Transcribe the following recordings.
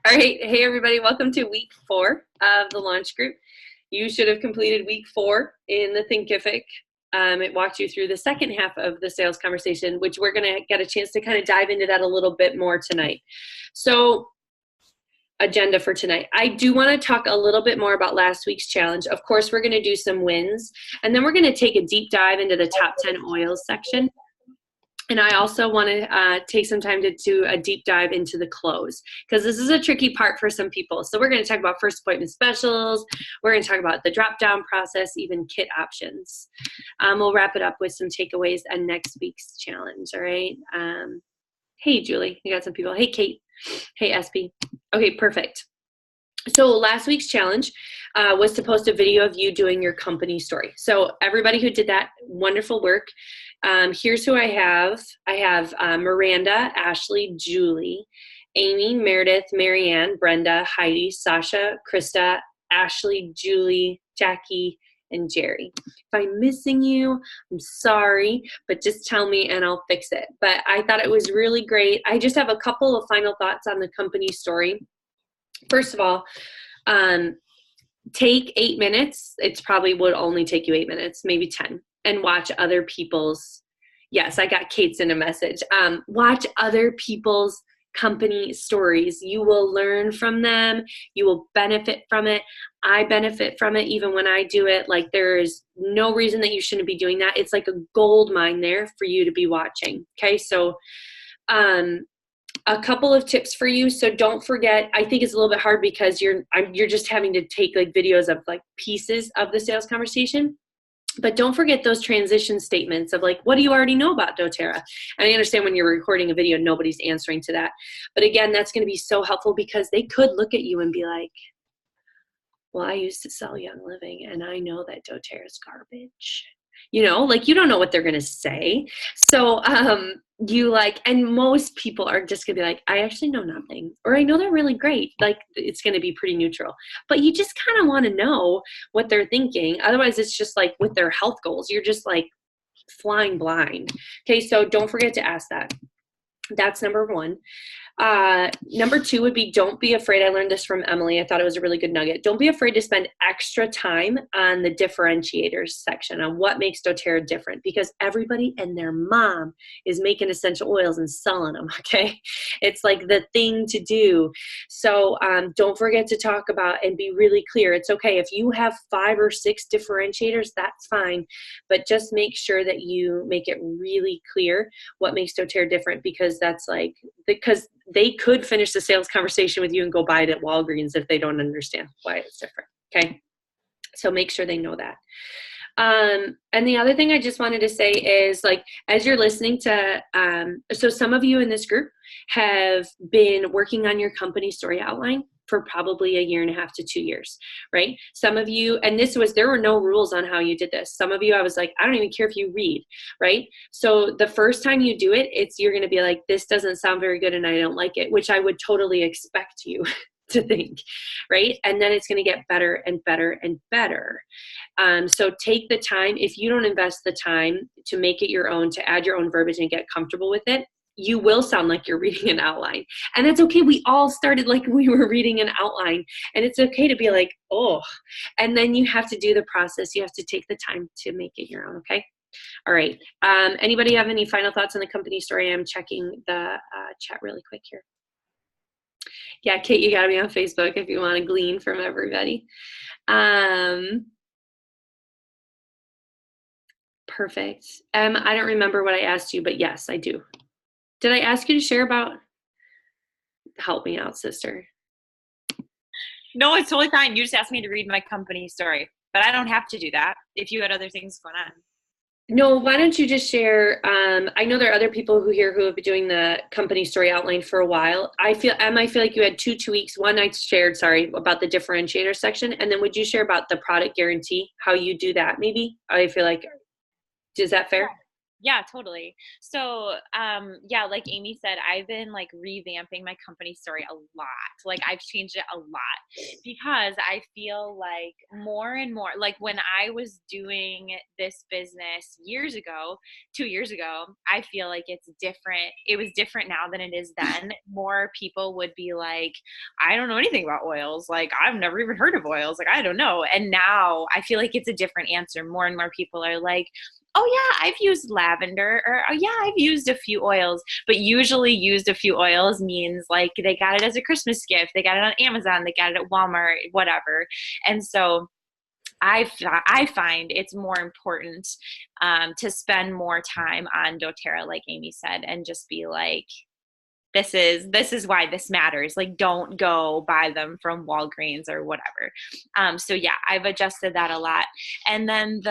All right. Hey, everybody. Welcome to week 4 of the launch group. You should have completed week 4 in the Thinkific. It walked you through the second half of the sales conversation, which we're going to get a chance to kind of dive into that a little bit more tonight. So, agenda for tonight. I do want to talk a little bit more about last week's challenge. Of course, we're going to do some wins, and then we're going to take a deep dive into the top 10 oils section. And I also want to take some time to do a deep dive into the close, because this is a tricky part for some people. So we're going to talk about first appointment specials. We're going to talk about the drop-down process, even kit options. We'll wrap it up with some takeaways and next week's challenge, all right? Hey, Julie, you got some people. Hey, Kate. Hey, SP. Okay, perfect. So last week's challenge was to post a video of you doing your company story. So everybody who did that, wonderful work. Here's who I have. I have Miranda, Ashley, Julie, Amy, Meredith, Marianne, Brenda, Heidi, Sasha, Krista, Ashley, Julie, Jackie, and Jerry. If I'm missing you, I'm sorry, but just tell me and I'll fix it. But I thought it was really great. I just have a couple of final thoughts on the company story. First of all, take 8 minutes. It's probably would only take you 8 minutes, maybe 10, and watch other people's. Yes, I got Kate's in a message. Watch other people's company stories. You will learn from them. You will benefit from it. I benefit from it even when I do it. Like, there's no reason that you shouldn't be doing that. It's like a gold mine there for you to be watching. Okay, so a couple of tips for you. So don't forget, I think it's a little bit hard because you're just having to take like videos of like pieces of the sales conversation. But don't forget those transition statements of like, what do you already know about doTERRA? And I understand when you're recording a video, nobody's answering to that. But again, that's going to be so helpful because they could look at you and be like, well, I used to sell Young Living and I know that doTERRA is garbage. You know, like, you don't know what they're going to say. So and most people are just going to be like, I actually know nothing, or I know they're really great. Like, it's going to be pretty neutral, but you just kind of want to know what they're thinking. Otherwise, it's just like with their health goals, you're just like flying blind. Okay. So don't forget to ask that. That's number 1. Number 2 would be, don't be afraid. I learned this from Emily. I thought it was a really good nugget. Don't be afraid to spend extra time on the differentiators section, on what makes doTERRA different, because everybody and their mom is making essential oils and selling them. Okay. It's like the thing to do. So don't forget to talk about and be really clear. It's okay if you have 5 or 6 differentiators, that's fine, but just make sure that you make it really clear what makes doTERRA different, because because they could finish the sales conversation with you and go buy it at Walgreens if they don't understand why it's different. Okay. So make sure they know that. And the other thing I just wanted to say is, like, as you're listening to, so some of you in this group have been working on your company story outline for probably 1.5 to 2 years, right? Some of you, and there were no rules on how you did this. Some of you, I was like, I don't even care if you read, right? So the first time you do it, you're going to be like, this doesn't sound very good and I don't like it, which I would totally expect you to think, right? And then it's going to get better and better and better. So take the time. If you don't invest the time to make it your own, to add your own verbiage and get comfortable with it, you will sound like you're reading an outline. And that's okay. We all started like we were reading an outline, and it's okay to be like, oh, and then you have to do the process. You have to take the time to make it your own. Okay. All right. Anybody have any final thoughts on the company story? I'm checking the chat really quick here. Yeah, Kate, you got to be on Facebook if you want to glean from everybody. Perfect. I don't remember what I asked you, but yes, I do. Did I ask you to share about? Help me out, sister. No, it's totally fine. You just asked me to read my company story, but I don't have to do that if you had other things going on. No, why don't you just share? I know there are other people who have been doing the company story outline for a while. I feel like you had 2 weeks. One I shared, about the differentiator section. And then would you share about the product guarantee, how you do that maybe? I feel like, is that fair? Yeah, totally. So, yeah, like Amy said, I've been like revamping my company story a lot. Like I've changed it a lot because I feel like more and more, like when I was doing this business years ago, 2 years ago, I feel like it's different. It was different now than it is then. More people would be like, I don't know anything about oils. Like I've never even heard of oils. Like I don't know. And now I feel like it's a different answer. More and more people are like, oh yeah, I've used lavender, or oh yeah, I've used a few oils. But usually used a few oils means like they got it as a Christmas gift, they got it on Amazon, they got it at Walmart, whatever. And so I find it's more important to spend more time on doTERRA, like Amy said, and just be like, this is why this matters. Like, don't go buy them from Walgreens or whatever. So yeah, I've adjusted that a lot. And then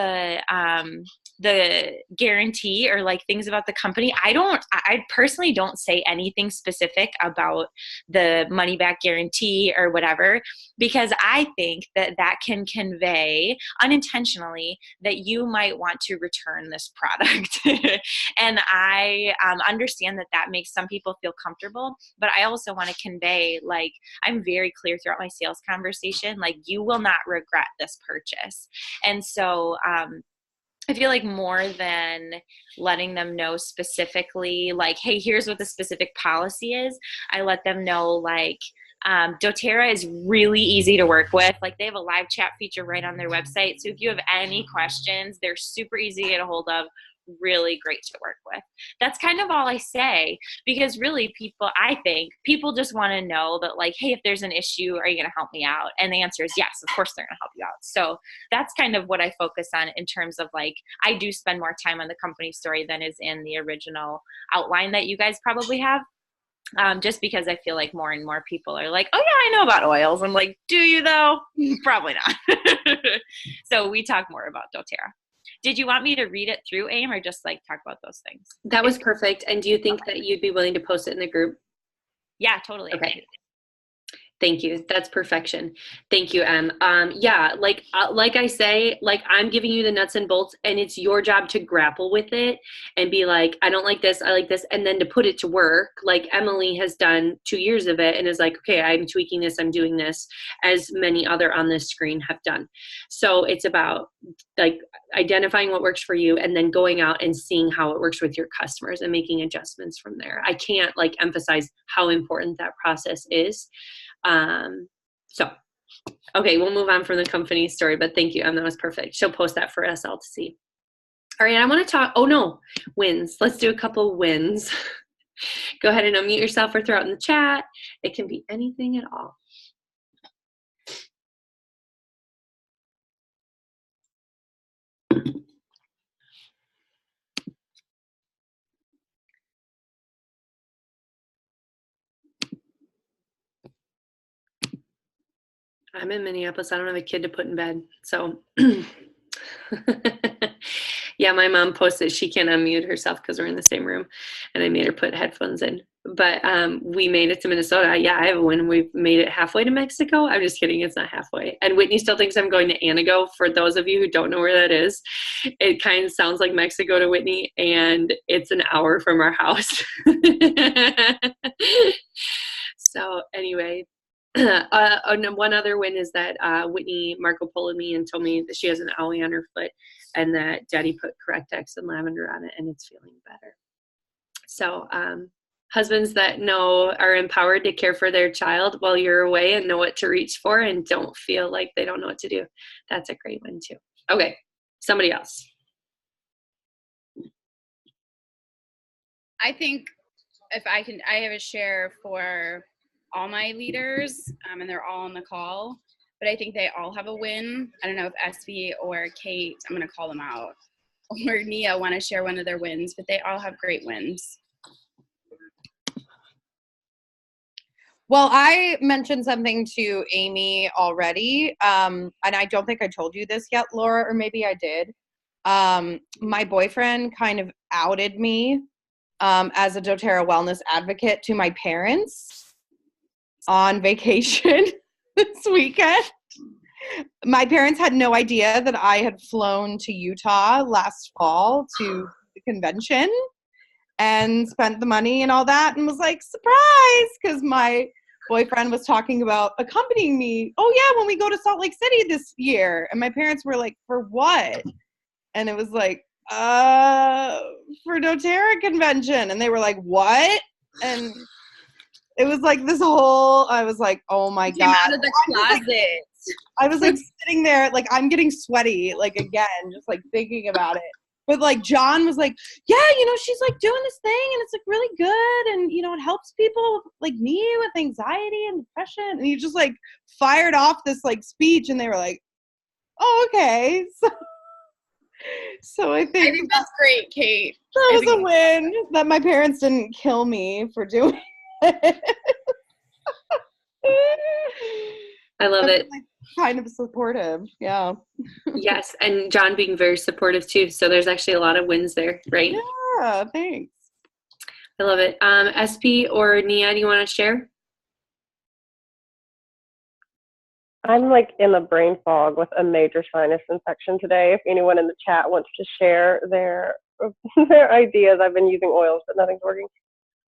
the guarantee, or like things about the company, I personally don't say anything specific about the money back guarantee or whatever, because I think that can convey unintentionally that you might want to return this product. And I understand that makes some people feel comfortable, but I also want to convey, like, I'm very clear throughout my sales conversation, like, you will not regret this purchase. And so I feel like more than letting them know specifically, like, hey, here's what the specific policy is, I let them know, like, doTERRA is really easy to work with. Like, they have a live chat feature right on their website. So if you have any questions, they're super easy to get a hold of, really great to work with. That's kind of all I say, because really I think people just want to know that, like, hey, if there's an issue, are you going to help me out? And the answer is yes, of course they're going to help you out. So that's kind of what I focus on in terms of, like, I do spend more time on the company story than is in the original outline that you guys probably have. Just because I feel like more and more people are like, oh yeah, I know about oils. I'm like, do you though? Probably not. So we talk more about doTERRA. Did you want me to read it through, AIM, or just like talk about those things? That was perfect. And do you think that you'd be willing to post it in the group? Yeah, totally. Okay. Thank you. That's perfection. Thank you, Em. Yeah, like I say, like, I'm giving you the nuts and bolts, and it's your job to grapple with it and be like, I don't like this, I like this, and then to put it to work, like Emily has done 2 years of it and is like, okay, I'm tweaking this, I'm doing this, as many other on this screen have done. So it's about, like, identifying what works for you and then going out and seeing how it works with your customers and making adjustments from there. I can't, like, emphasize how important that process is. So, okay, we'll move on from the company story, but thank you. That was perfect. She'll post that for us all to see. All right, I want to talk, wins. Let's do a couple wins. Go ahead and unmute yourself or throw it in the chat. It can be anything at all. I'm in Minneapolis. I don't have a kid to put in bed. So, yeah, my mom posted she can't unmute herself because we're in the same room, and I made her put headphones in. But we made it to Minnesota. Yeah, I have a win. We've made it halfway to Mexico. I'm just kidding. It's not halfway. And Whitney still thinks I'm going to Anago. For those of you who don't know where that is, it kind of sounds like Mexico to Whitney, and it's an hour from our house. So anyway. One other win is that Whitney Marco Polo'd me and told me that she has an owie on her foot, and that Daddy put Correct-X and lavender on it, and it's feeling better. So husbands that know are empowered to care for their child while you're away and know what to reach for and don't feel like they don't know what to do. That's a great one too. Okay, somebody else. I think if I have a share for all my leaders, and they're all on the call, but I think they all have a win. I don't know if SB or Kate, I'm going to call them out, or Nia want to share one of their wins, but they all have great wins. Well, I mentioned something to Amy already, and I don't think I told you this yet, Laura, or maybe I did. My boyfriend kind of outed me as a doTERRA wellness advocate to my parents on vacation this weekend. My parents had no idea that I had flown to Utah last fall to convention and spent the money and all that and was like, surprise, because my boyfriend was talking about accompanying me. Oh yeah, when we go to Salt Lake City this year. And my parents were like, for what? And it was like, for doTERRA convention. And they were like, what? And it was like this whole, I was like, oh my God. Out of the closet. I was like sitting there, like I'm getting sweaty, like again, just like thinking about it. But like John was like, yeah, she's like doing this thing and it's like really good. And, it helps people like me with anxiety and depression. And he just like fired off this like speech and they were like, oh, okay. So I think that's great, Kate. That was a win that my parents didn't kill me for doing it. I love it. Like, kind of supportive. Yeah. Yes. And John being very supportive too. So there's actually a lot of wins there, right? Yeah. Thanks. I love it. SP or Nia, do you want to share? I'm like in a brain fog with a major sinus infection today. If anyone in the chat wants to share their ideas, I've been using oils, but nothing's working.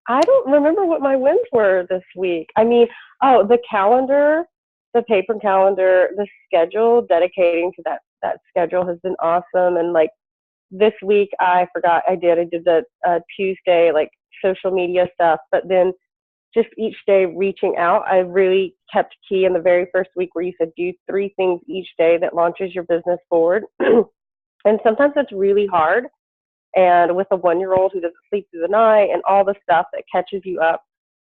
I don't remember what my wins were this week. I mean, the calendar, the paper calendar, the schedule, dedicating to that schedule has been awesome. And like this week, I did the Tuesday, like social media stuff, but then just each day reaching out. I really kept key in the very first week where you said do 3 things each day that launches your business forward. And sometimes it's really hard. And with a 1-year-old who doesn't sleep through the night and all the stuff that catches you up,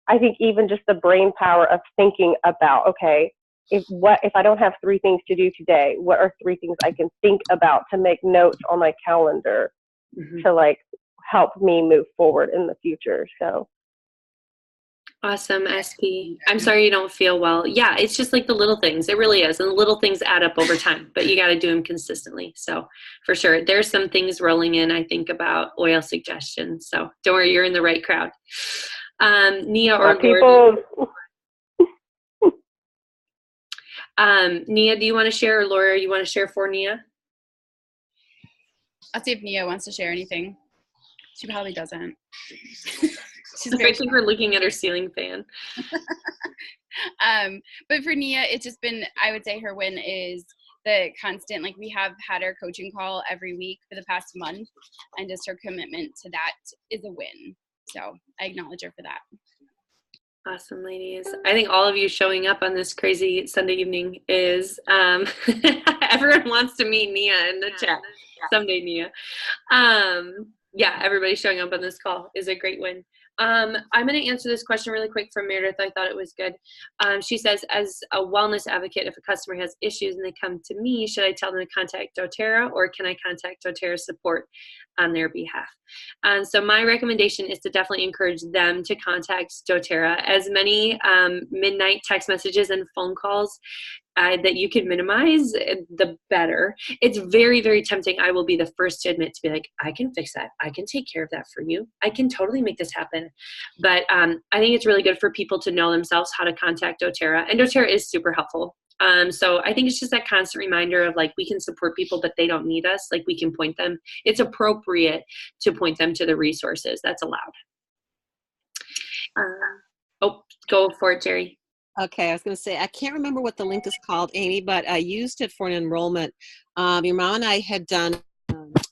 I think even just the brain power of thinking about, okay, if I don't have 3 things to do today, what are 3 things I can think about to make notes on my calendar to like help me move forward in the future. So awesome, SP. I'm sorry you don't feel well. Yeah, it's just like the little things. It really is. And the little things add up over time, but you got to do them consistently. So for sure, there's some things rolling in, I think, about oil suggestions. So don't worry, you're in the right crowd. Nia or Laura? Nia, do you want to share, or Laura, you want to share for Nia? I'll see if Nia wants to share anything. She probably doesn't. I think we're looking at her ceiling fan. But for Nia, it's just been, I would say her win is the constant, like we have had our coaching call every week for the past month, and just her commitment to that is a win. So I acknowledge her for that. Awesome, ladies. I think all of you showing up on this crazy Sunday evening is, everyone wants to meet Nia in the chat. Someday, Nia. Yeah, everybody showing up on this call is a great win. I'm going to answer this question really quick from Meredith. I thought it was good. She says, as a wellness advocate, if a customer has issues and they come to me, should I tell them to contact doTERRA, or can I contact doTERRA support on their behalf? And so my recommendation is to definitely encourage them to contact doTERRA. As many midnight text messages and phone calls that you can minimize, the better. It's very, very tempting. I will be the first to admit to be like, I can fix that. I can take care of that for you. I can totally make this happen. But I think it's really good for people to know themselves how to contact doTERRA. And doTERRA is super helpful. So I think it's just that constant reminder of like, we can support people, but they don't need us. Like we can point them. It's appropriate to point them to the resources. That's allowed. Go for it, Jerry. Okay, I was going to say, I can't remember what the link is called, Amy, but I used it for an enrollment. Your mom and I had done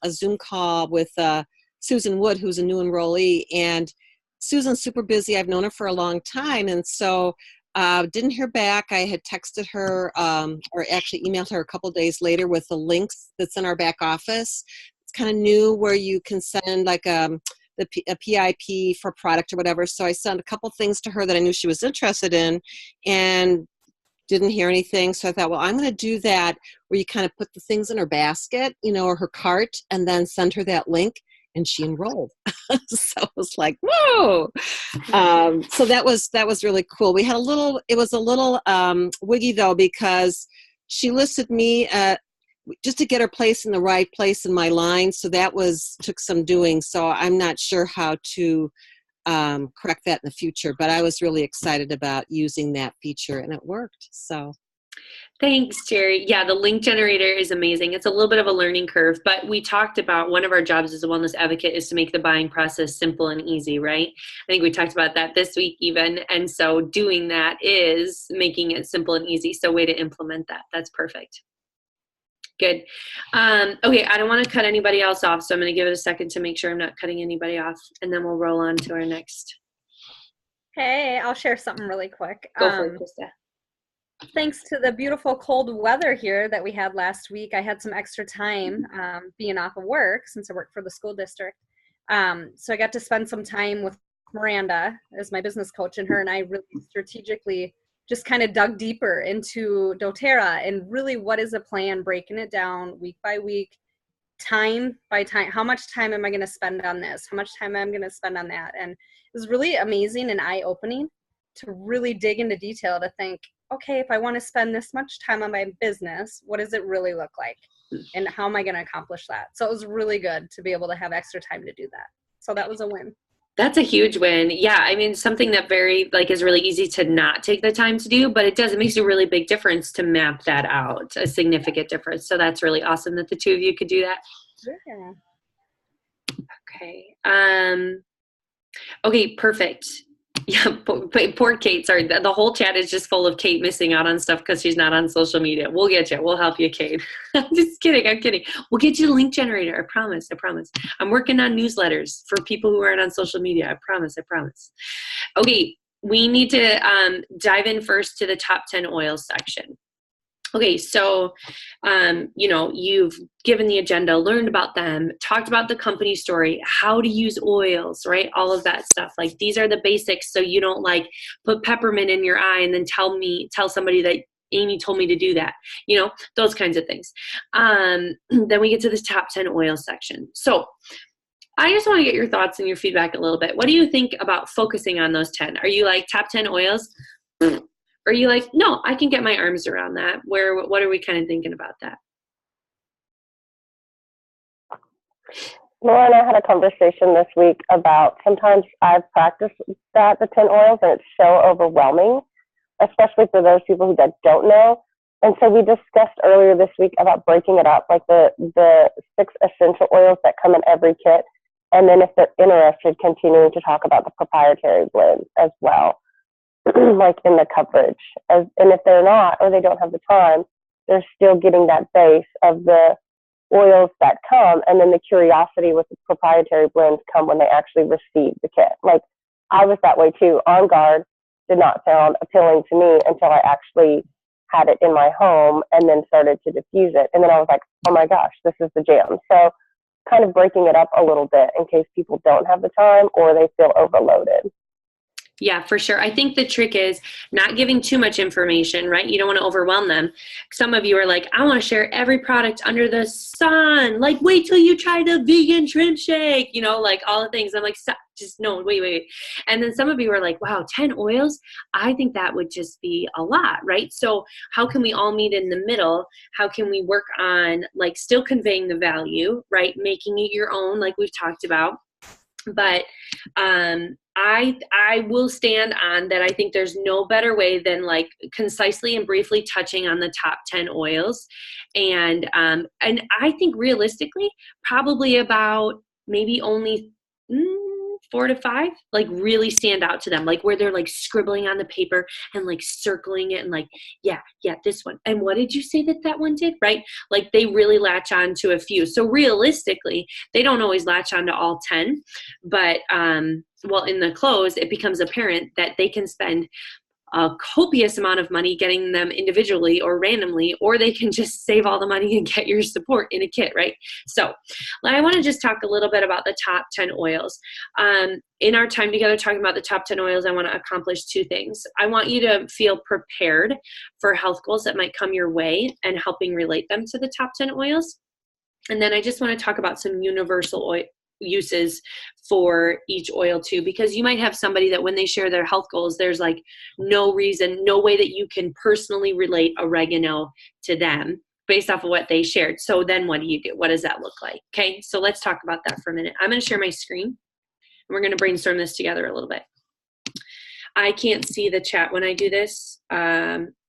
a Zoom call with Susan Wood, who's a new enrollee, and Susan's super busy. I've known her for a long time, and so didn't hear back. I had texted her, or actually emailed her a couple days later with the links that's in our back office. It's kind of new where you can send like a PIP for product or whatever. So I sent a couple things to her that I knew she was interested in and didn't hear anything. So I thought, well, I'm going to do that where you kind of put the things in her basket, or her cart, and then send her that link, and she enrolled. So it was like, whoa. So that was really cool. We had it was a little wiggy though, because she listed me just to get her place in the right place in my line. So that took some doing. So I'm not sure how to correct that in the future, but I was really excited about using that feature, and it worked. So Thanks, Jerry. Yeah, the link generator is amazing. It's a little bit of a learning curve, but we talked about one of our jobs as a wellness advocate is to make the buying process simple and easy, right? I think we talked about that this week even. And so doing that is making it simple and easy. So way to implement that. That's perfect. Good. Okay, I don't want to cut anybody else off, so I'm going to give it a second to make sure I'm not cutting anybody off, and then we'll roll on to our next. Hey, I'll share something really quick. Go for it, Krista. Thanks to the beautiful cold weather here that we had last week, I had some extra time being off of work since I work for the school district. So I got to spend some time with Miranda as my business coach, and her and I really strategically just kind of dug deeper into doTERRA and really what is a plan, breaking it down week by week, time by time. How much time am I going to spend on this? How much time am I going to spend on that? And it was really amazing and eye-opening to really dig into detail to think, okay, if I want to spend this much time on my business, what does it really look like? And how am I going to accomplish that? So it was really good to be able to have extra time to do that. So that was a win. That's a huge win. Yeah, I mean, something that is really easy to not take the time to do, but it makes a really big difference to map that out, a significant difference. So that's really awesome that the two of you could do that. Yeah. Okay. Okay, perfect. Yeah, poor Kate. Sorry, the whole chat is just full of Kate missing out on stuff because she's not on social media. We'll get you. We'll help you, Kate. I'm just kidding. I'm kidding. We'll get you the link generator. I promise. I promise. I'm working on newsletters for people who aren't on social media. I promise. I promise. Okay, we need to dive in first to the top 10 oils section. Okay, so, you've given the agenda, learned about them, talked about the company story, how to use oils, right? All of that stuff. Like, these are the basics, so you don't put peppermint in your eye and then tell somebody that Amy told me to do that, those kinds of things. Then we get to the top 10 oils section. So I just want to get your thoughts and your feedback a little bit. What do you think about focusing on those 10? Are you like top 10 oils? Or are you like, no, I can get my arms around that? What are we kind of thinking about that? Laura and I had a conversation this week about sometimes I've practiced the 10 oils, and it's so overwhelming, especially for those people who don't know. And so we discussed earlier this week about breaking it up, like the 6 essential oils that come in every kit. And then if they're interested, continuing to talk about the proprietary blends as well. Like in the coverage, and if they're not, or they don't have the time, they're still getting that base of the oils that come, and then the curiosity with the proprietary blends come when they actually receive the kit. Like, I was that way too. On Guard did not sound appealing to me until I actually had it in my home and then started to diffuse it, and then I was like, oh my gosh, this is the jam. So kind of breaking it up a little bit in case people don't have the time or they feel overloaded. Yeah, for sure. I think the trick is not giving too much information, right? You don't want to overwhelm them. Some of you are like, I want to share every product under the sun. Like, wait till you try the vegan shrimp shake, like all the things. I'm like, stop, just no, wait. And then some of you are like, wow, 10 oils? I think that would just be a lot, right? So how can we all meet in the middle? How can we work on still conveying the value, right? Making it your own, like we've talked about. But I will stand on that. I think there's no better way than concisely and briefly touching on the top 10 oils. And I think realistically, probably about maybe only 4 to 5, really stand out to them, where they're scribbling on the paper and circling it and yeah, this one. And what did you say that one did, right? They really latch on to a few. So realistically, they don't always latch on to all 10, but in the close, it becomes apparent that they can spend a copious amount of money getting them individually or randomly, or they can just save all the money and get your support in a kit, right? So I want to just talk a little bit about the top 10 oils. In our time together talking about the top 10 oils, I want to accomplish 2 things. I want you to feel prepared for health goals that might come your way and helping relate them to the top 10 oils. And then I just want to talk about some universal oil uses for each oil too, because you might have somebody that when they share their health goals, there's no reason, no way that you can personally relate oregano to them based off of what they shared. So then what do you do? What does that look like? Okay, so let's talk about that for a minute. I'm going to share my screen and we're going to brainstorm this together a little bit. I can't see the chat when I do this.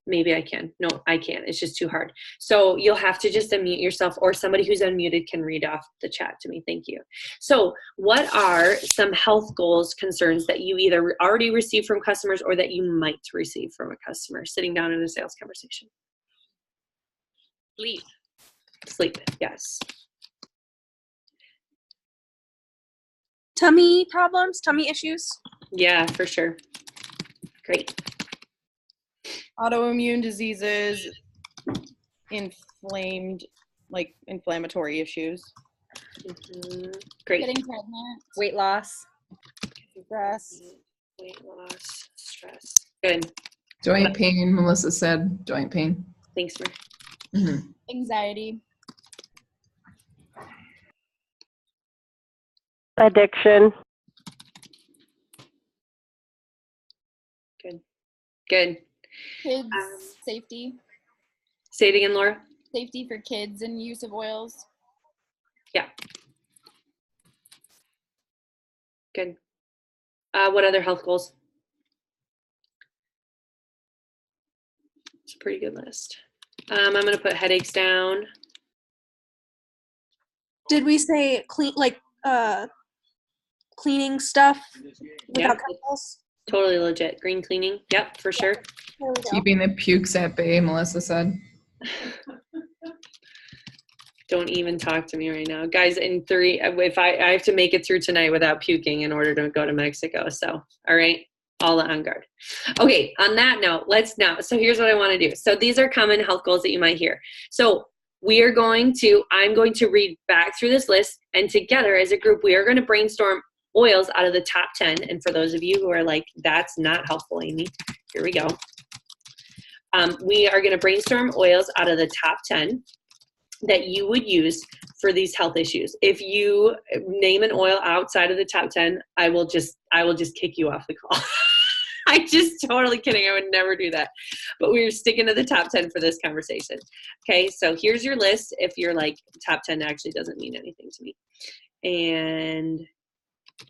Maybe I can. No, I can't. It's just too hard. So you'll have to just unmute yourself, or somebody who's unmuted can read off the chat to me. Thank you. So what are some health goals, concerns that you either already received from customers or that you might receive from a customer sitting down in a sales conversation? Sleep. Sleep, yes. Tummy problems, tummy issues. Yeah, for sure. Great. Autoimmune diseases, inflammatory issues. Great. Getting pregnant. Weight loss. Stress. Weight loss, stress. Good. Joint pain, Melissa said joint pain. Thanks, Mar. Mhm. Anxiety. Addiction. Good. Good. Kids safety. Say it again, Laura. Safety for kids and use of oils. Yeah. Good. What other health goals? It's a pretty good list. I'm going to put headaches down. Did we say cleaning stuff without Yep. chemicals? Totally legit. Green cleaning. Yep, for sure. There we go. Keeping the pukes at bay, Melissa said. Don't even talk to me right now. Guys, in 3, if I have to make it through tonight without puking in order to go to Mexico. So, all right, all on guard. Okay, on that note, so here's what I want to do. So these are common health goals that you might hear. So I'm going to read back through this list, and together as a group, we are going to brainstorm oils out of the top 10. And for those of you who are like, that's not helpful, Amy, here we go. We are going to brainstorm oils out of the top 10 that you would use for these health issues. If you name an oil outside of the top 10, I will just kick you off the call. I'm just totally kidding. I would never do that. But we're sticking to the top 10 for this conversation. Okay, so here's your list. If you're like, top 10 actually doesn't mean anything to me. And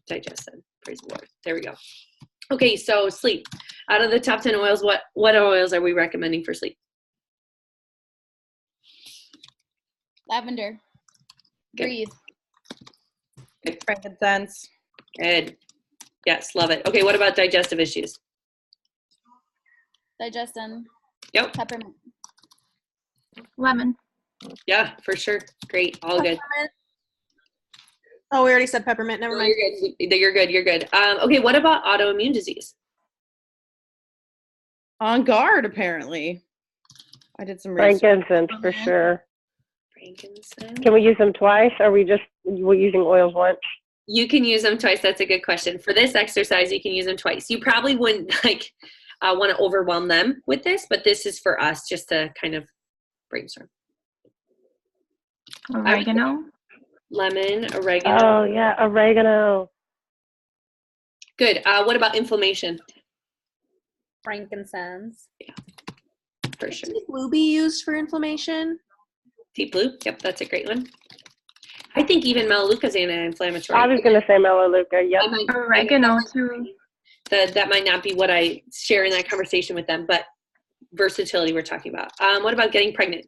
digestion, praise the Lord. There we go. Okay, so sleep. Out of the top 10 oils, what oils are we recommending for sleep? Lavender. Good. Breathe. Frankincense. Good. Yes, love it. Okay, what about digestive issues? Digestin. Yep. Peppermint. Lemon. Yeah, for sure. Great. All good. Peppermint. Oh, we already said peppermint. Never No, mind. you're good. You're good. Okay, what about autoimmune disease? On guard, apparently. I did some research. Frankincense for sure. Frankincense. Can we use them twice? Or are we using oils once? You can use them twice. That's a good question. For this exercise, you can use them twice. You probably wouldn't want to overwhelm them with this, but this is for us just to kind of brainstorm. Oregano. Lemon, oregano. Oh, yeah, oregano. Good. What about inflammation? Frankincense. For sure. Deep blue be used for inflammation? Deep blue. Yep, that's a great one. I think even Melaleuca is anti-inflammatory. I was going to say Melaleuca. Yep. Oregano too. That might not be what I share in that conversation with them, but versatility we're talking about. What about getting pregnant?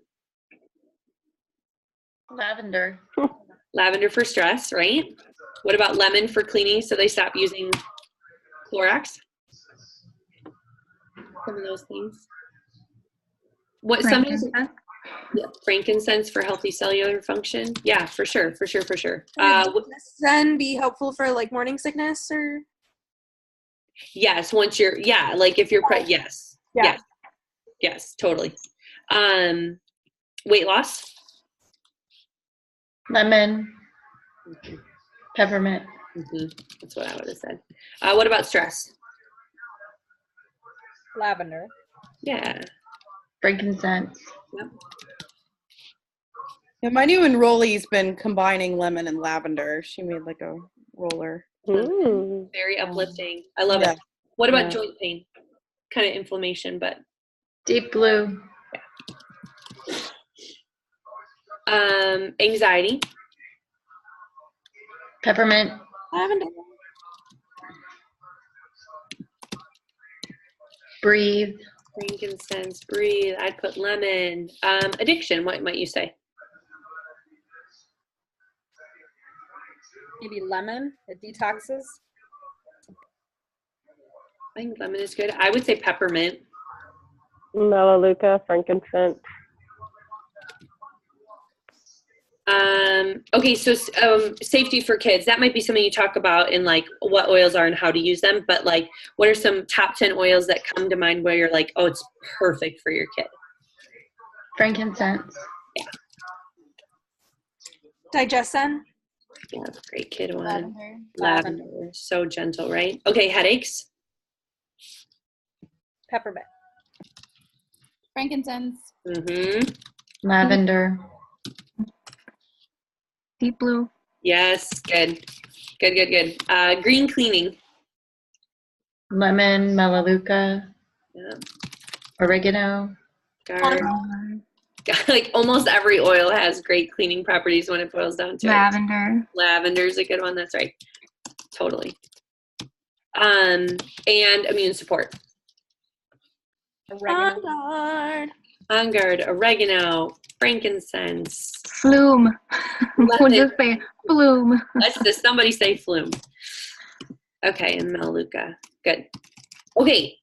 Lavender. Lavender for stress, right? What about lemon for cleaning so they stop using Clorox? Some of those things. What sometimes frankincense for healthy cellular function? Yeah, for sure. Would this then be helpful for like morning sickness or? Yes, once you're like if you're yes, totally. Weight loss? Lemon. Peppermint. That's what I would have said. What about stress? Lavender. Yeah. Frankincense. Yep. Yeah, my new enrollee's been combining lemon and lavender. She made like a roller. Mm. Very uplifting. I love it. What about joint pain? Kind of inflammation, but Deep blue. anxiety. Peppermint. Lavender. Breathe. Frankincense, breathe. I'd put lemon. Addiction, what might you say? Maybe lemon. It detoxes. I think lemon is good. I would say peppermint. Melaleuca, frankincense. Okay, so safety for kids. That might be something you talk about in like what oils are and how to use them. But like, what are some top 10 oils that come to mind where you're like, oh, it's perfect for your kid? Frankincense. Digestion. Yeah, that's a great kid one. Lavender. Lavender. So gentle, right? Okay, headaches. Peppermint. Frankincense. Mm-hmm. Lavender. Deep blue. Yes, good. Good. Green cleaning. Lemon, Melaleuca, Yeah. oregano. Guard. Like almost every oil has great cleaning properties when it boils down to it. Lavender. Lavender's a good one. That's right. Totally. And immune support. Oregano. On guard, oregano, frankincense. Flume. We'll Lemon. just say flume. Let's just somebody say flume. Okay, and Melaleuca. Good. Okay.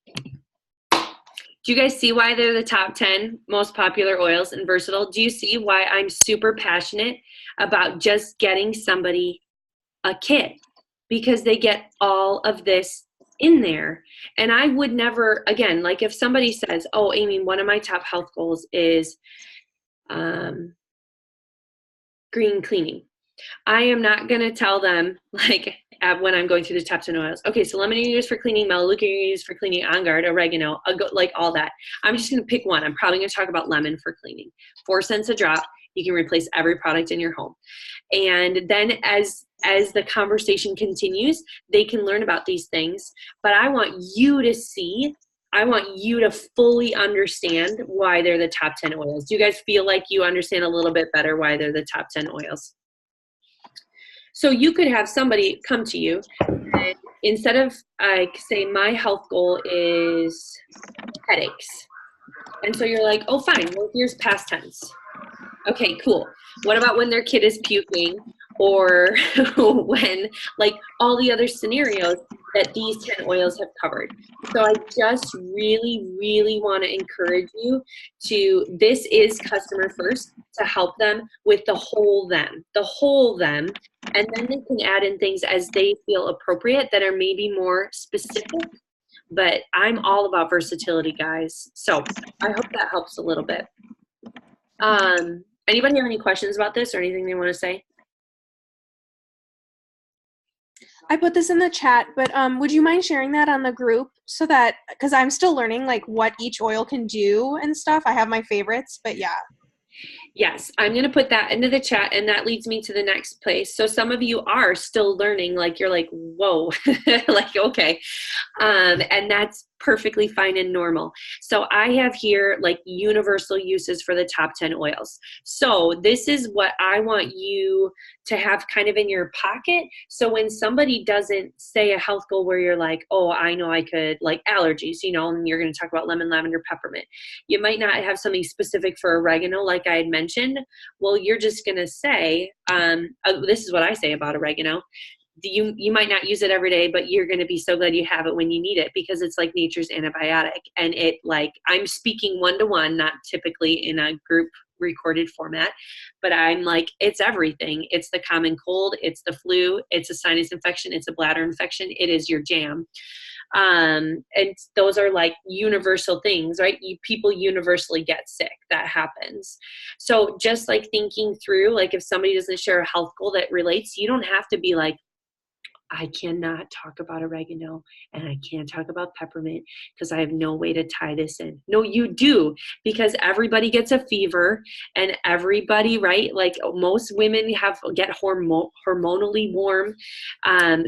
Do you guys see why they're the top 10 most popular oils and versatile? Do you see why I'm super passionate about just getting somebody a kit? Because they get all of this in there. And I would never, again, like if somebody says, oh, Amy, one of my top health goals is green cleaning. I am not going to tell them, like, when I'm going through the top 10 oils, okay, so lemon you use for cleaning, Melaleuca you use for cleaning, On Guard, oregano, like all that. I'm just going to pick one. I'm probably going to talk about lemon for cleaning. 4 cents a drop. You can replace every product in your home. And then as the conversation continues, they can learn about these things. But I want you to see, I want you to fully understand why they're the top 10 oils. Do you guys feel like you understand a little bit better why they're the top 10 oils? So you could have somebody come to you and instead of like say my health goal is headaches. And so you're like, oh fine, well here's past tense. Okay, cool. What about when their kid is puking or when like all the other scenarios that these 10 oils have covered? So I just really, really want to encourage you to, this is customer first to help them with the whole them. And then they can add in things as they feel appropriate that are maybe more specific. But I'm all about versatility, guys. So I hope that helps a little bit. Anybody have any questions about this or anything they want to say? I put this in the chat, but would you mind sharing that on the group so that, because I'm still learning like what each oil can do and stuff. I have my favorites, but yeah. Yes, I'm going to put that into the chat, and that leads me to the next place. So some of you are still learning, like you're like, whoa, like, okay. And that's perfectly fine and normal. So I have here like universal uses for the top 10 oils. So this is what I want you to have kind of in your pocket. So when somebody doesn't say a health goal where you're like, oh, I know I could, like allergies, you know, and you're going to talk about lemon, lavender, peppermint. You might not have something specific for oregano, like I had mentioned. Well, you're just going to say, this is what I say about oregano. You might not use it every day, but you're going to be so glad you have it when you need it because it's like nature's antibiotic. And it like, I'm speaking one-to-one, not typically in a group recorded format, but I'm like, it's everything. It's the common cold. It's the flu. It's a sinus infection. It's a bladder infection. It is your jam. And those are like universal things, right? People universally get sick. That happens. So just like thinking through, like if somebody doesn't share a health goal that relates, you don't have to be like, I cannot talk about oregano and I can't talk about peppermint because I have no way to tie this in. No, you do, because everybody gets a fever and everybody, right? Like most women get hormonally warm.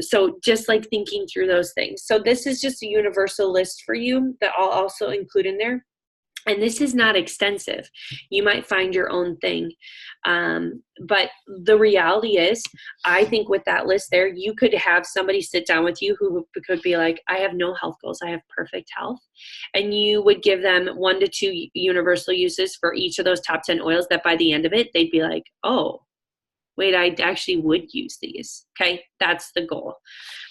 So just like thinking through those things. So this is just a universal list for you that I'll also include in there. And this is not extensive. You might find your own thing. But the reality is, I think with that list there, you could have somebody sit down with you who could be like, I have no health goals. I have perfect health. And you would give them 1 to 2 universal uses for each of those top 10 oils that by the end of it, they'd be like, oh, wait, I actually would use these. Okay, that's the goal.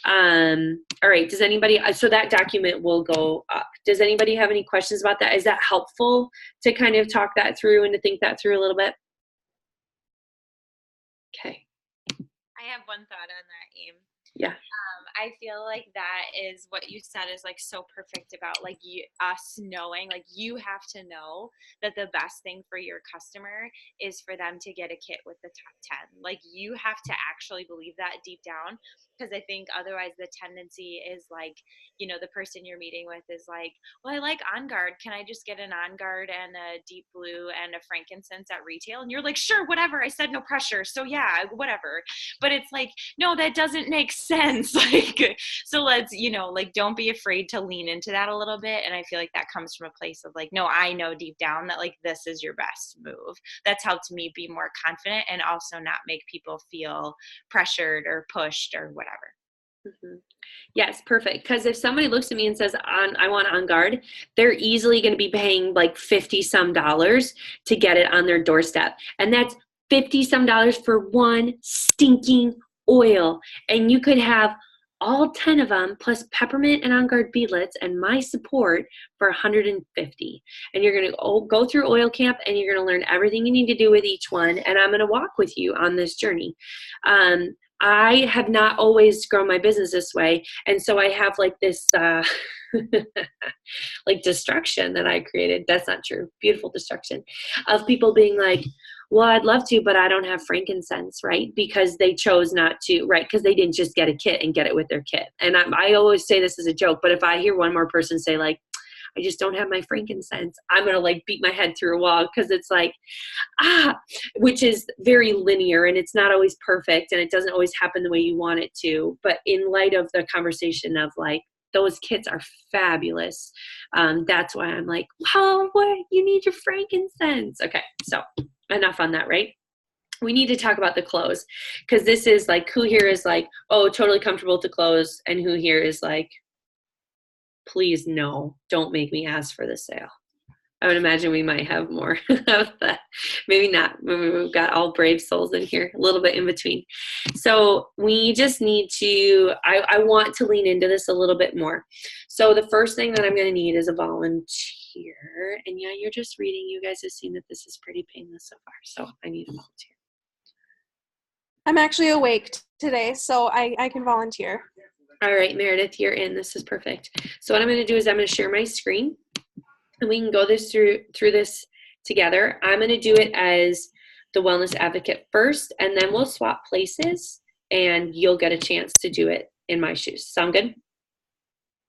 All right, does anybody, so that document will go up. Does anybody have any questions about that? Is that helpful to kind of talk that through and to think that through a little bit? Okay. I have one thought on that, Aim. Yeah. I feel like that is what you said is like so perfect about like us knowing, like you have to know that the best thing for your customer is for them to get a kit with the top 10. Like you have to actually believe that deep down, because I think otherwise the tendency is like, you know, the person you're meeting with is like, well, I like On Guard. Can I just get an On Guard and a Deep Blue and a frankincense at retail? And you're like, sure, whatever. I said no pressure. So yeah, whatever. But it's like, no, that doesn't make sense. Like, so let's, you know, like, don't be afraid to lean into that a little bit. And I feel like that comes from a place of like, no, I know deep down that like, this is your best move. That's helped me be more confident and also not make people feel pressured or pushed or whatever. Mm-hmm. Yes, perfect. Because if somebody looks at me and says, I want On Guard, they're easily going to be paying like $50 some to get it on their doorstep. And that's $50 some for one stinking oil. And you could have all 10 of them plus peppermint and On Guard beadlets and my support for $150. And you're going to go through oil camp and you're going to learn everything you need to do with each one. And I'm going to walk with you on this journey. I have not always grown my business this way. And so I have like this, like destruction that I created. That's not true. Beautiful destruction of people being like, well, I'd love to, but I don't have frankincense, right? Because they chose not to, right? Because they didn't just get a kit and get it with their kit. And I always say this as a joke, but if I hear one more person say like, I just don't have my frankincense, I'm going to like beat my head through a wall, because it's like, which is very linear and it's not always perfect and it doesn't always happen the way you want it to. But in light of the conversation of like, those kits are fabulous. That's why I'm like, wow, what? You need your frankincense. Okay, so enough on that, right? We need to talk about the clothes, because this is like, who here is like, oh, totally comfortable with the clothes, and who here is like, please no, don't make me ask for the sale. I would imagine we might have more of that. Maybe not. Maybe we've got all brave souls in here, a little bit in between. So we just need to, I want to lean into this a little bit more. So the first thing that I'm going to need is a volunteer. And yeah, you're just reading. You guys have seen that this is pretty painless so far. So I need a volunteer. I'm actually awake today, so I can volunteer. All right, Meredith, you're in. This is perfect. So what I'm going to do is I'm going to share my screen, and we can go through this together. I'm going to do it as the wellness advocate first, and then we'll swap places, and you'll get a chance to do it in my shoes. Sound good?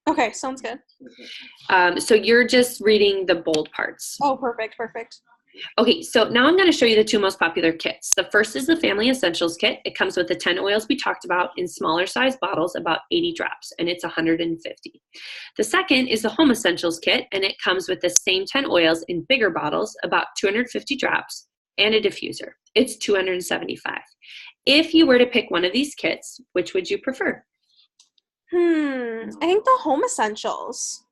Okay, sounds good. So you're just reading the bold parts. Oh, perfect, perfect. Okay, so now I'm going to show you the 2 most popular kits. The first is the Family Essentials kit. It comes with the 10 oils we talked about in smaller size bottles, about 80 drops, and it's $150. The second is the Home Essentials kit, and it comes with the same 10 oils in bigger bottles, about 250 drops, and a diffuser. It's $275. If you were to pick one of these kits, which would you prefer? I think the Home Essentials.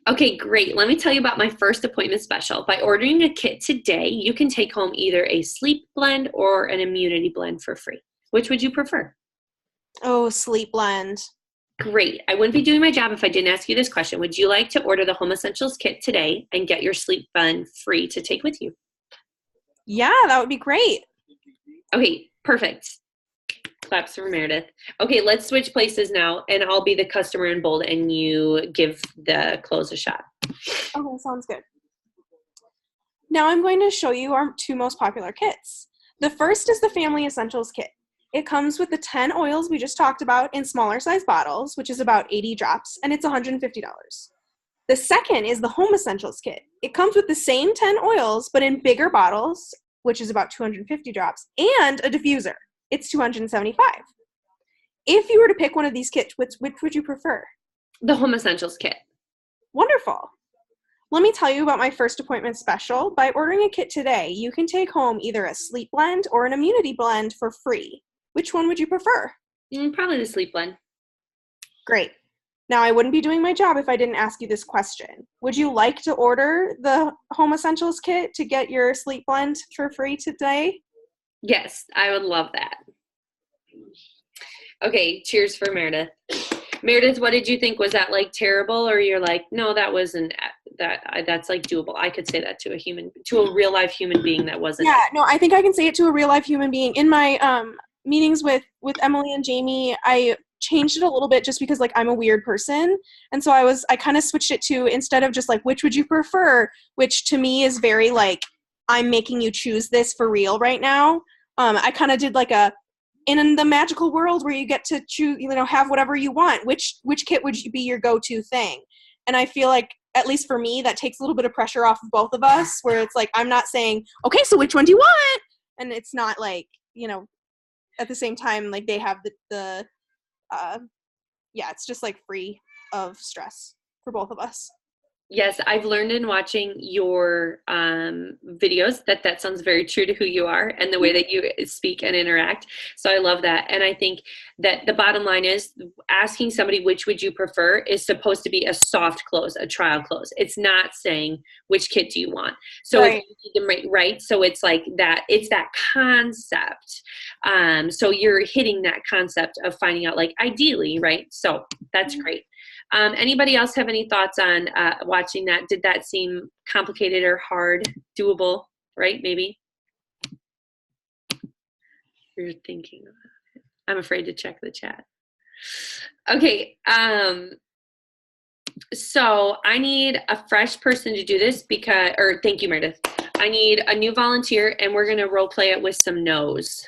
Okay, great. Let me tell you about my first appointment special. By ordering a kit today, you can take home either a sleep blend or an immunity blend for free. Which would you prefer? Oh, sleep blend. Great. I wouldn't be doing my job if I didn't ask you this question. Would you like to order the Home Essentials kit today and get your sleep blend free to take with you? Yeah, that would be great. Okay, perfect. Claps for Meredith. Okay, let's switch places now, and I'll be the customer in bold, and you give the clothes a shot. Okay, sounds good. Now I'm going to show you our 2 most popular kits. The first is the Family Essentials kit. It comes with the 10 oils we just talked about in smaller size bottles, which is about 80 drops, and it's $150. The second is the Home Essentials kit. It comes with the same 10 oils, but in bigger bottles, which is about 250 drops, and a diffuser. It's $275. If you were to pick one of these kits, which would you prefer? The Home Essentials kit. Wonderful. Let me tell you about my first appointment special. By ordering a kit today, you can take home either a sleep blend or an immunity blend for free. Which one would you prefer? Probably the sleep blend. Great. Now, I wouldn't be doing my job if I didn't ask you this question. Would you like to order the Home Essentials kit to get your sleep blend for free today? Yes, I would love that. Okay, cheers for Meredith. Meredith, what did you think? Was that like terrible, or you're like, no, that wasn't that's like doable? I could say that to a real life human being that wasn't. Yeah, no, I think I can say it to a real life human being. In my meetings with Emily and Jamie, I changed it a little bit just because like I'm a weird person, and so I kind of switched it to, instead of just like which would you prefer, which to me is very like I'm making you choose this for real right now. I kind of did like in the magical world where you get to choose, have whatever you want, which kit would be your go-to thing. And I feel like, at least for me, that takes a little bit of pressure off of both of us, where it's like I'm not saying, okay, so which one do you want, and it's not like, at the same time, like they have it's just like free of stress for both of us. Yes, I've learned in watching your videos that sounds very true to who you are and the way that you speak and interact. So I love that. And I think that the bottom line is asking somebody which would you prefer is supposed to be a soft close, a trial close. It's not saying which kit do you want. So right. Right. So it's like that, it's that concept. So you're hitting that concept of finding out like ideally, right? So that's great. Anybody else have any thoughts on watching that? Did that seem complicated or hard? Doable, right? Maybe? You're thinking about it. I'm afraid to check the chat. Okay. So I need a fresh person to do this thank you, Meredith. I need a new volunteer, and we're going to role play it with some no's.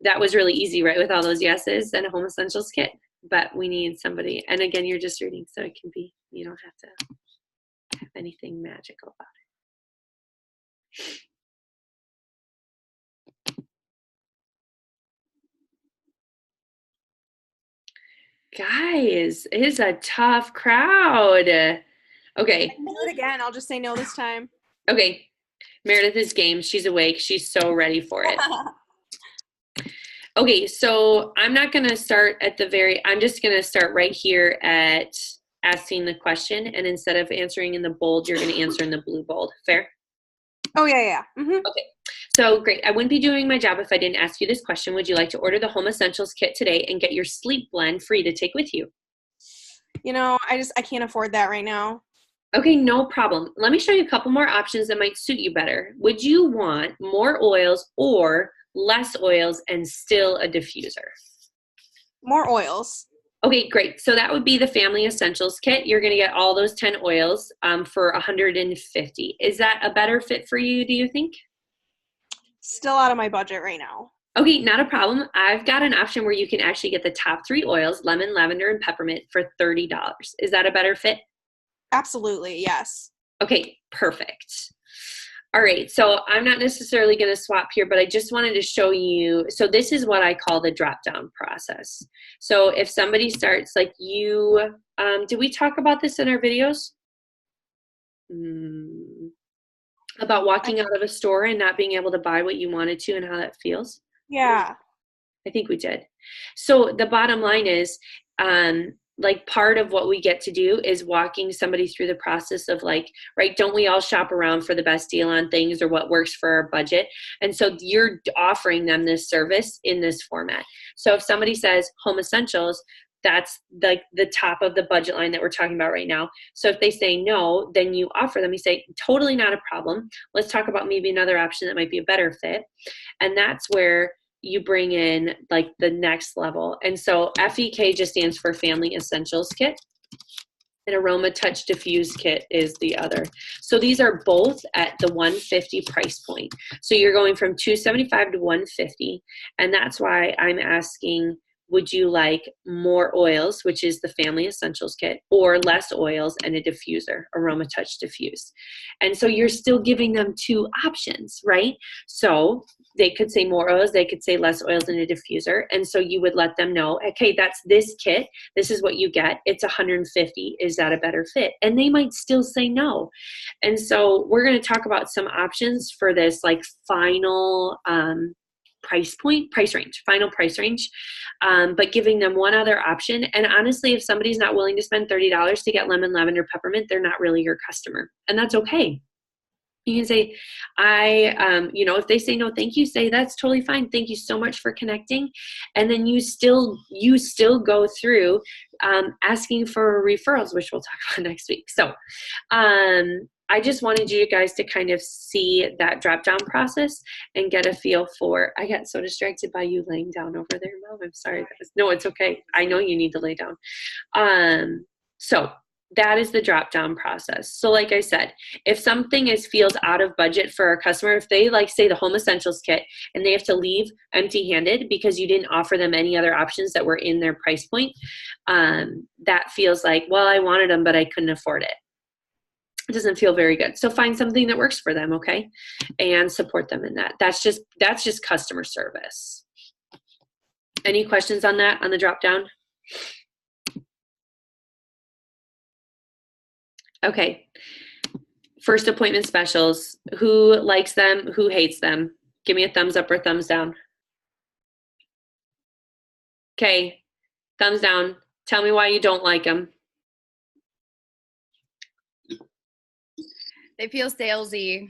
That was really easy, right? With all those yeses and a Home Essentials kit. But we need somebody, and again, you're just reading, so it can be, you don't have to have anything magical about it. Guys, it is a tough crowd. Okay. I'll do it again. I'll just say no this time. Okay. Meredith is game. She's awake. She's so ready for it. Okay, so I'm not going to start I'm just going to start right here at asking the question, and instead of answering in the bold, you're going to answer in the blue bold. Fair? Oh, yeah. Mm-hmm. Okay, so great. I wouldn't be doing my job if I didn't ask you this question. Would you like to order the Home Essentials kit today and get your sleep blend free to take with you? I can't afford that right now. Okay, no problem. Let me show you a couple more options that might suit you better. Would you want more oils or less oils and still a diffuser? More oils. Okay, great. So that would be the Family Essentials kit. You're going to get all those 10 oils for $150. Is that a better fit for you, do you think? Still out of my budget right now. Okay, not a problem. I've got an option where you can actually get the top 3 oils, lemon, lavender, and peppermint, for $30. Is that a better fit? Absolutely, yes. Okay, perfect. All right, so I'm not necessarily going to swap here, but I just wanted to show you. So this is what I call the drop-down process. So if somebody starts like you, did we talk about this in our videos? About walking out of a store and not being able to buy what you wanted to and how that feels? Yeah. I think we did. So the bottom line is, like part of what we get to do is walking somebody through the process of like, right, don't we all shop around for the best deal on things or what works for our budget? And so you're offering them this service in this format. So if somebody says Home Essentials, that's like the top of the budget line that we're talking about right now. So if they say no, then you offer them, you say, totally not a problem. Let's talk about maybe another option that might be a better fit. And that's where you bring in like the next level. And so FEK just stands for Family Essentials Kit, and Aroma Touch Diffuse Kit is the other. So these are both at the $150 price point. So you're going from $275 to $150, and that's why I'm asking would you like more oils, which is the Family Essentials kit, or less oils and a diffuser, Aroma Touch Diffuse? And so you're still giving them 2 options, right? So they could say more oils, they could say less oils and a diffuser. And so you would let them know, okay, that's this kit. This is what you get. It's $150. Is that a better fit? And they might still say no. And so we're going to talk about some options for this like final price range, but giving them one other option. And honestly, if somebody's not willing to spend $30 to get lemon, lavender, peppermint, they're not really your customer. And that's okay. You can say, if they say no, thank you, say that's totally fine. Thank you so much for connecting. And then you still go through asking for referrals, which we'll talk about next week. So I just wanted you guys to kind of see that drop down process and get a feel for, I got so distracted by you laying down over there, Mom. I'm sorry. No, it's okay. I know you need to lay down. So that is the drop down process. So like I said, if something feels out of budget for a customer, if they like say the Home Essentials kit and they have to leave empty handed because you didn't offer them any other options that were in their price point, that feels like, well, I wanted them, but I couldn't afford it. It doesn't feel very good. So find something that works for them, okay? And support them in that. That's just customer service. Any questions on that, on the drop down? Okay. First appointment specials. Who likes them? Who hates them? Give me a thumbs up or thumbs down. Okay. Thumbs down. Tell me why you don't like them. They feel salesy.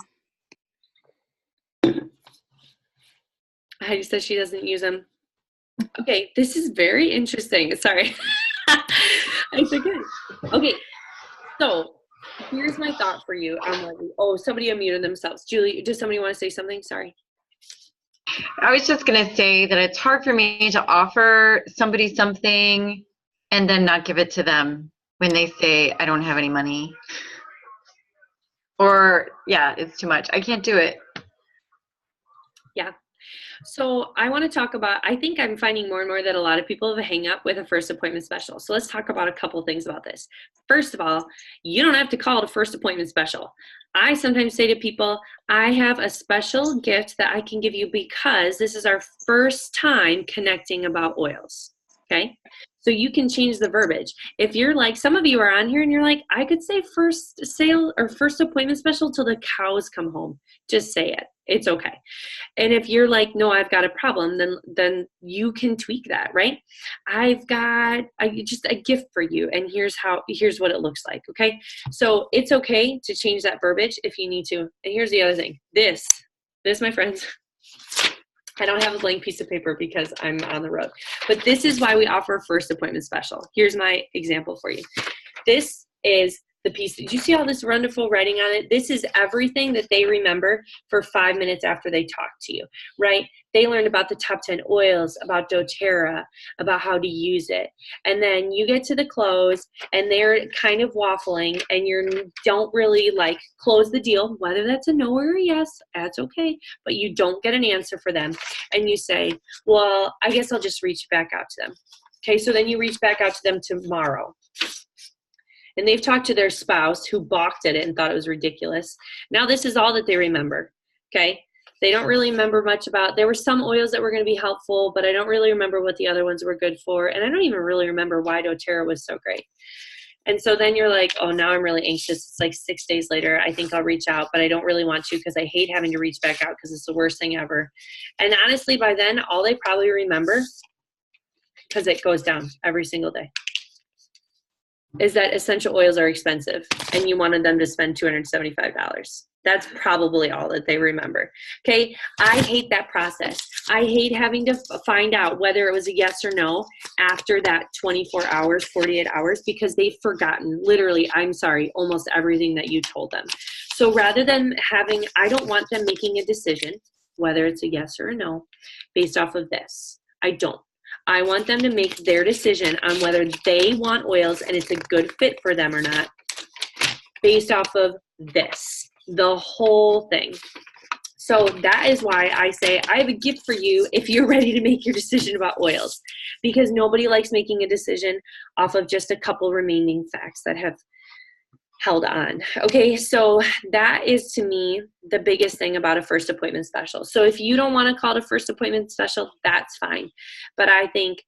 Heidi says she doesn't use them. Okay, this is very interesting. Sorry. I forget. Okay, so here's my thought for you. Somebody unmuted themselves. Julie, does somebody want to say something? Sorry. I was just going to say that it's hard for me to offer somebody something and then not give it to them when they say, I don't have any money. Or, yeah, it's too much. I can't do it. Yeah. So I want to talk about, I think I'm finding more and more that a lot of people have a hang up with a first appointment special. So let's talk about a couple things about this. First of all, you don't have to call it a first appointment special. I sometimes say to people, I have a special gift that I can give you because this is our first time connecting about oils. Okay. So you can change the verbiage. If you're like, some of you are on here and you're like, I could say first sale or first appointment special till the cows come home. Just say it. It's okay. And if you're like, no, I've got a problem, then you can tweak that, right? I've got just a gift for you, and here's what it looks like, okay? So it's okay to change that verbiage if you need to. And here's the other thing. This, my friends, I don't have a blank piece of paper because I'm on the road. But this is why we offer a first appointment special. Here's my example for you. This is the piece. Did you see all this wonderful writing on it? This is everything that they remember for 5 minutes after they talk to you, right? They learned about the top 10 oils, about doTERRA, about how to use it. And then you get to the close and they're kind of waffling and you don't really like close the deal, whether that's a no or a yes, that's okay. But you don't get an answer for them. And you say, well, I guess I'll just reach back out to them. Okay, so then you reach back out to them tomorrow. And they've talked to their spouse who balked at it and thought it was ridiculous. Now this is all that they remember, okay? They don't really remember much about, there were some oils that were going to be helpful, but I don't really remember what the other ones were good for. And I don't even really remember why doTERRA was so great. And so then you're like, oh, now I'm really anxious. It's like 6 days later. I think I'll reach out, but I don't really want to because I hate having to reach back out because it's the worst thing ever. And honestly, by then, all they probably remember, because it goes down every single day, is that essential oils are expensive and you wanted them to spend $275. That's probably all that they remember. Okay, I hate that process. I hate having to find out whether it was a yes or no after that 24 hours, 48 hours, because they've forgotten literally, I'm sorry, almost everything that you told them. So rather than having, I don't want them making a decision, whether it's a yes or a no, based off of this. I don't. I want them to make their decision on whether they want oils and it's a good fit for them or not based off of this, the whole thing. So that is why I say I have a gift for you if you're ready to make your decision about oils, because nobody likes making a decision off of just a couple remaining facts that have held on. Okay, so that is to me the biggest thing about a first appointment special. So if you don't want to call it a first appointment special, that's fine. But I think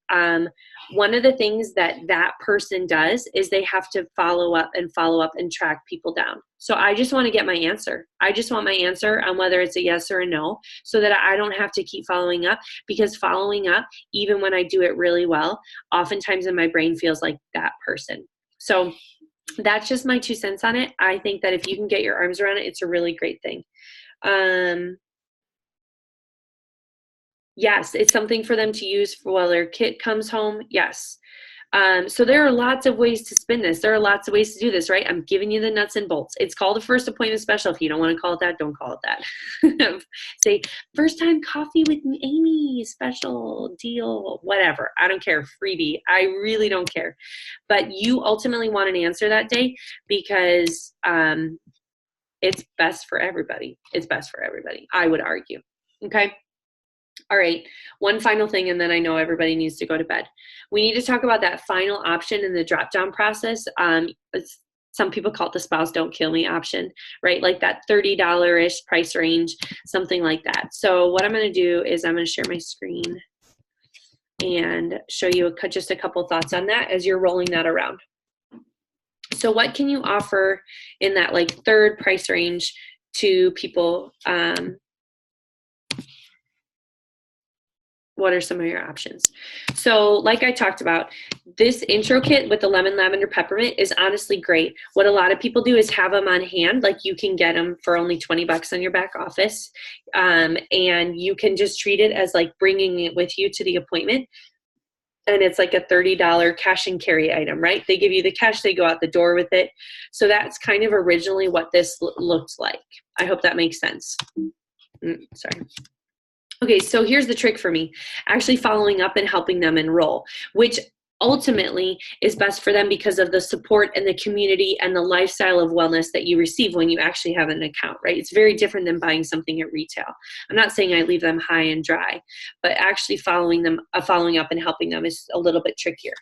one of the things that that person does is they have to follow up and track people down. So I just want to get my answer. I just want my answer on whether it's a yes or a no, so that I don't have to keep following up, because following up, even when I do it really well, oftentimes in my brain feels like that person. So that's just my 2 cents on it. I think that if you can get your arms around it, it's a really great thing. Yes, it's something for them to use for while their kit comes home. Yes. So there are lots of ways to spin this. There are lots of ways to do this, right? I'm giving you the nuts and bolts. It's called a first appointment special. If you don't want to call it that, don't call it that. Say, first time coffee with Amy, special deal, whatever. I don't care, freebie. I really don't care. But you ultimately want an answer that day, because it's best for everybody. It's best for everybody, I would argue. Okay. All right, one final thing, and then I know everybody needs to go to bed. We need to talk about that final option in the drop-down process. Some people call it the spouse don't kill me option, right? Like that $30-ish price range, something like that. So what I'm going to do is I'm going to share my screen and show you just a couple thoughts on that as you're rolling that around. So what can you offer in that like third price range to people? What are some of your options? So like I talked about, this intro kit with the lemon, lavender, peppermint is honestly great. What a lot of people do is have them on hand. Like you can get them for only $20 in your back office. And you can just treat it as like bringing it with you to the appointment. And it's like a $30 cash and carry item, right? They give you the cash, they go out the door with it. So that's kind of originally what this looks like. I hope that makes sense. Sorry. Okay, so here's the trick for me, actually following up and helping them enroll, which ultimately is best for them because of the support and the community and the lifestyle of wellness that you receive when you actually have an account, right? It's very different than buying something at retail. I'm not saying I leave them high and dry, but actually following up and helping them is a little bit trickier.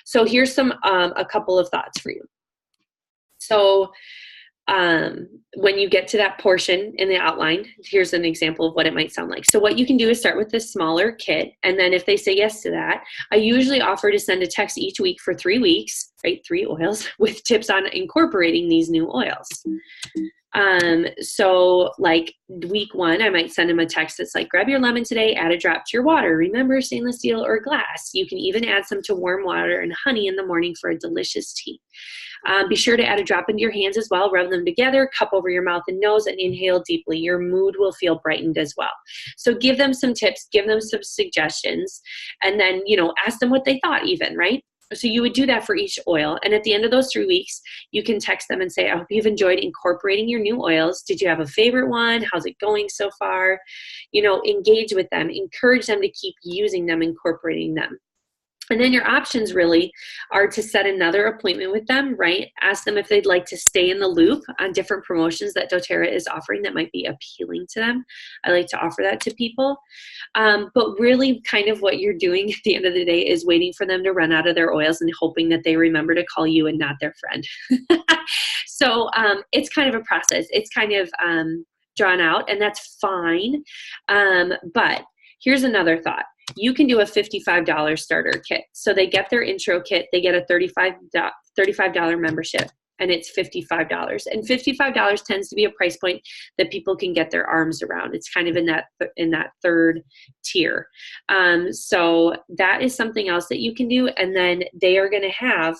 So here's a couple of thoughts for you. So when you get to that portion in the outline, here's an example of what it might sound like. So what you can do is start with this smaller kit. And then if they say yes to that, I usually offer to send a text each week for 3 weeks, right? 3 oils with tips on incorporating these new oils. So like week 1, I might send them a text that's like, grab your lemon today, add a drop to your water. Remember stainless steel or glass. You can even add some to warm water and honey in the morning for a delicious tea. Be sure to add a drop into your hands as well. Rub them together, cup over your mouth and nose, and inhale deeply. Your mood will feel brightened as well. So give them some tips, give them some suggestions, and then, ask them what they thought even, right? So you would do that for each oil. And at the end of those 3 weeks, you can text them and say, I hope you've enjoyed incorporating your new oils. Did you have a favorite one? How's it going so far? Engage with them, encourage them to keep using them, incorporating them. And then your options really are to set another appointment with them, right? Ask them if they'd like to stay in the loop on different promotions that doTERRA is offering that might be appealing to them. I like to offer that to people. But really kind of what you're doing at the end of the day is waiting for them to run out of their oils and hoping that they remember to call you and not their friend. So it's kind of a process. It's kind of drawn out, and that's fine. But here's another thought. You can do a $55 starter kit. So they get their intro kit, they get a $35 membership, and it's $55. And $55 tends to be a price point that people can get their arms around. It's kind of in that third tier. So that is something else that you can do. And then they are going to have,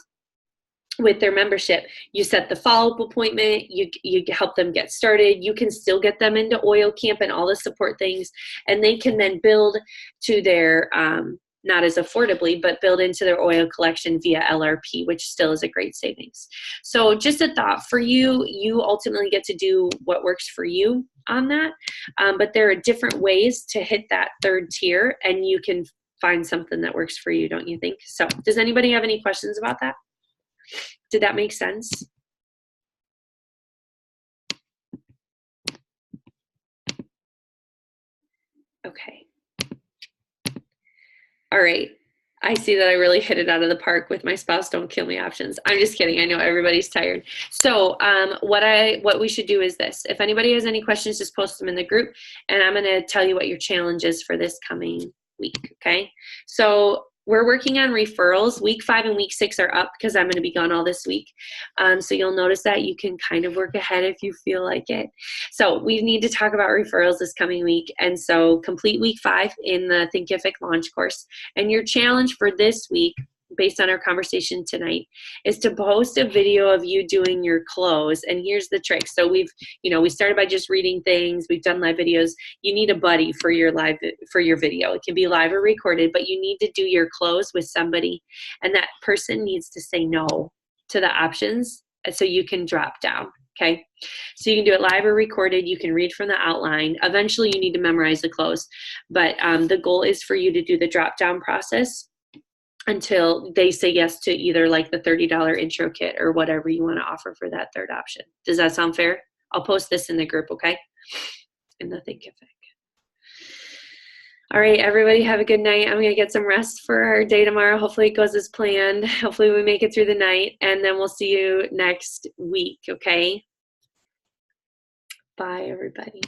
with their membership, you set the follow-up appointment, you help them get started, you can still get them into oil camp and all the support things, and they can then build to their, not as affordably, but build into their oil collection via LRP, which still is a great savings. So just a thought for you, you ultimately get to do what works for you on that, but there are different ways to hit that third tier, and you can find something that works for you, don't you think? So does anybody have any questions about that? Did that make sense? Okay. All right. I see that I really hit it out of the park with my spouse don't kill me options. I'm just kidding. I know everybody's tired. So what we should do is this. If anybody has any questions, just post them in the group, and I'm going to tell you what your challenge is for this coming week. Okay. So we're working on referrals. Week 5 and week 6 are up because I'm going to be gone all this week. So you'll notice that you can kind of work ahead if you feel like it. So we need to talk about referrals this coming week. And so complete week 5 in the Thinkific launch course. And your challenge for this week, based on our conversation tonight, is to post a video of you doing your close. And here's the trick. So we started by just reading things. We've done live videos. You need a buddy for your video. It can be live or recorded, but you need to do your close with somebody, and that person needs to say no to the options so you can drop down. Okay. So you can do it live or recorded. You can read from the outline. Eventually you need to memorize the close, but the goal is for you to do the drop down process until they say yes to either like the $30 intro kit or whatever you want to offer for that third option. Does that sound fair? I'll post this in the group, okay? In the Thinkific. All right, everybody have a good night. I'm going to get some rest for our day tomorrow. Hopefully it goes as planned. Hopefully we make it through the night, and then we'll see you next week, okay? Bye, everybody.